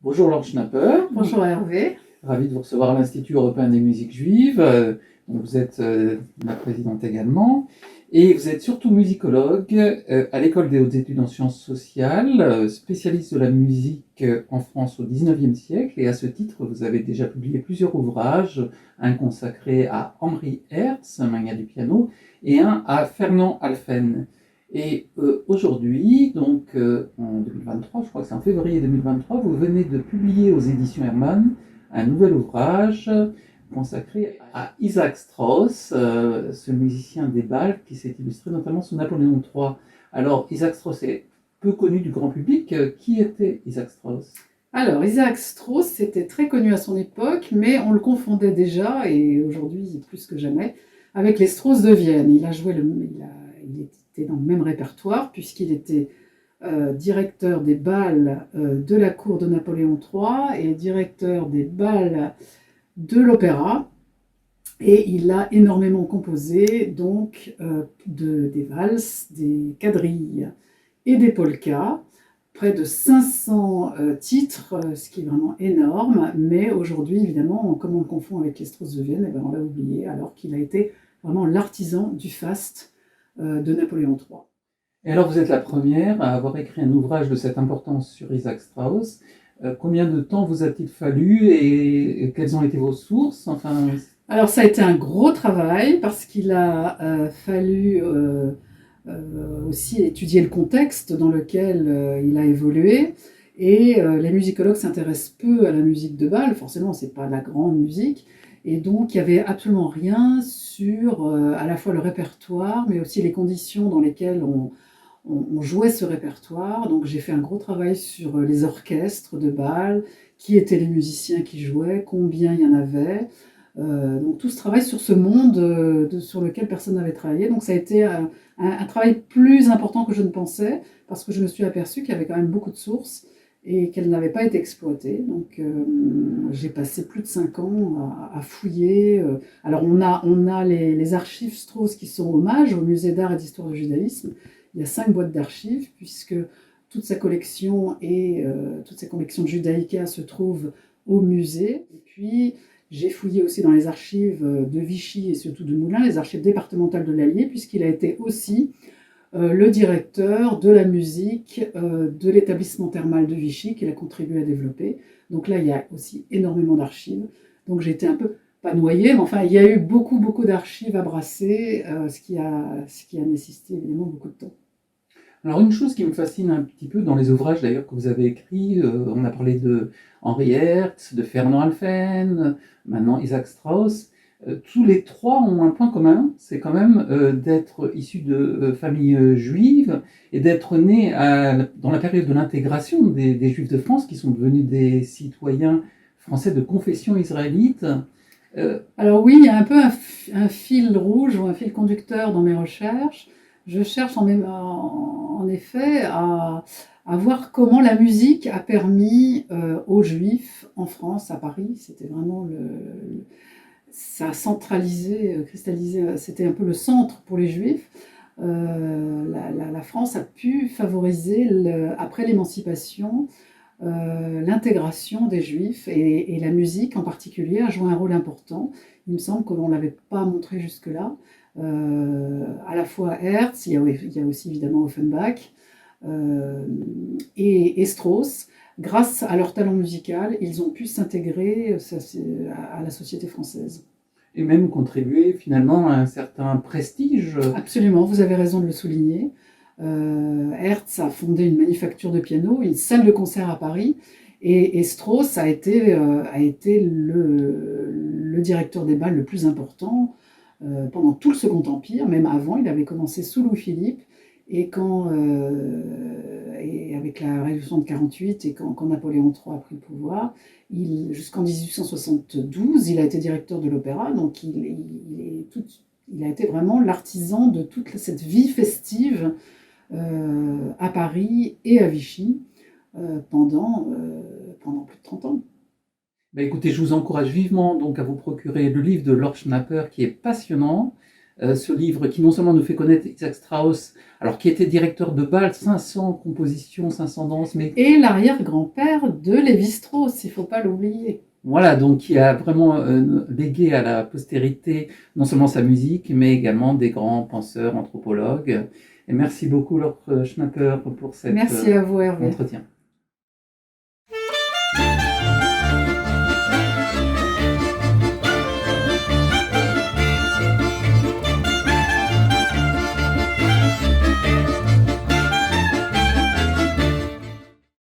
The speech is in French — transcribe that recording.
Bonjour Laure Schnapper, Bonjour Hervé. ravi de vous recevoir à l'Institut européen des musiques juives. Donc vous êtes la présidente également, et vous êtes surtout musicologue à l'École des hautes études en sciences sociales, spécialiste de la musique en France au XIXe siècle, et à ce titre vous avez déjà publié plusieurs ouvrages, un consacré à Henri Herz, Mania du piano, et un à Fernand Alphen. Et aujourd'hui, donc en 2023, je crois que c'est en février 2023, vous venez de publier aux éditions Hermann un nouvel ouvrage consacré à Isaac Strauss, ce musicien des bals qui s'est illustré notamment sous Napoléon III. Alors, Isaac Strauss est peu connu du grand public. Qui était Isaac Strauss? Alors, Isaac Strauss était très connu à son époque, mais on le confondait déjà, et aujourd'hui plus que jamais, avec les Strauss de Vienne. Il était dans le même répertoire, puisqu'il était directeur des bals de la cour de Napoléon III et directeur des bals de l'opéra. Et il a énormément composé donc des valses, des quadrilles et des polkas, près de 500 titres, ce qui est vraiment énorme. Mais aujourd'hui, évidemment, comme on le confond avec les Strauss de Vienne, eh ben, on l'a oublié, alors qu'il a été vraiment l'artisan du faste de Napoléon III. Et alors, vous êtes la première à avoir écrit un ouvrage de cette importance sur Isaac Strauss. Combien de temps vous a-t-il fallu et quelles ont été vos sources? Enfin, Alors ça a été un gros travail parce qu'il a fallu aussi étudier le contexte dans lequel il a évolué. Et les musicologues s'intéressent peu à la musique de bal, forcément c'est pas la grande musique. Et donc il n'y avait absolument rien sur à la fois le répertoire, mais aussi les conditions dans lesquelles on jouait ce répertoire. Donc j'ai fait un gros travail sur les orchestres de bal, qui étaient les musiciens qui jouaient, combien il y en avait. Donc tout ce travail sur ce monde sur lequel personne n'avait travaillé. Donc ça a été un travail plus important que je ne pensais, parce que je me suis aperçue qu'il y avait quand même beaucoup de sources et qu'elles n'avaient pas été exploitées. Donc j'ai passé plus de 5 ans à fouiller. Alors on a les archives Strauss qui sont hommage au musée d'art et d'histoire du judaïsme. Il y a 5 boîtes d'archives, puisque toute sa collection et toutes ses collections de judaïka se trouvent au musée. Et puis j'ai fouillé aussi dans les archives de Vichy et surtout de Moulins, les archives départementales de l'Allier, puisqu'il a été aussi le directeur de la musique de l'établissement thermal de Vichy qu'il a contribué à développer. Donc là, il y a aussi énormément d'archives. Donc j'ai été un peu, pas noyée, mais enfin, il y a eu beaucoup d'archives à brasser, ce qui a nécessité évidemment beaucoup de temps. alors une chose qui me fascine un petit peu dans les ouvrages d'ailleurs que vous avez écrits, on a parlé de Henri Herz, de Fernand Alphen, maintenant Isaac Strauss, tous les trois ont un point commun, c'est quand même d'être issus de familles juives et d'être nés dans la période de l'intégration des Juifs de France qui sont devenus des citoyens français de confession israélite. Alors oui, il y a un peu un fil rouge ou un fil conducteur dans mes recherches. Je cherche en effet à voir comment la musique a permis aux Juifs en France, à Paris. C'était vraiment ça a centralisé, cristallisé, c'était un peu le centre pour les Juifs. La France a pu favoriser, après l'émancipation, l'intégration des Juifs, et la musique en particulier a joué un rôle important. Il me semble qu'on ne l'avait pas montré jusque-là. À la fois Herz, il y a aussi évidemment Offenbach et Strauss. Grâce à leur talent musical, ils ont pu s'intégrer à la société française. Et même contribuer finalement à un certain prestige. Absolument, vous avez raison de le souligner. Herz a fondé une manufacture de piano, une salle de concert à Paris, et Strauss a été le directeur des bals le plus important pendant tout le Second Empire, même avant. Il avait commencé sous Louis-Philippe, et avec la Révolution de 48 et quand Napoléon III a pris le pouvoir, jusqu'en 1872, il a été directeur de l'opéra, donc il a été vraiment l'artisan de toute cette vie festive à Paris et à Vichy pendant plus de 30 ans. Bah écoutez, je vous encourage vivement donc à vous procurer le livre de Laure Schnapper qui est passionnant. ce livre qui non seulement nous fait connaître Isaac Strauss, alors qui était directeur de bal, 500 compositions, 500 danses, mais Et l'arrière-grand-père de Lévi-Strauss, il ne faut pas l'oublier. voilà, donc qui a vraiment légué à la postérité non seulement sa musique, mais également des grands penseurs, anthropologues. Et merci beaucoup, Laure Schnapper, pour cet Merci à vous, Hervé. entretien.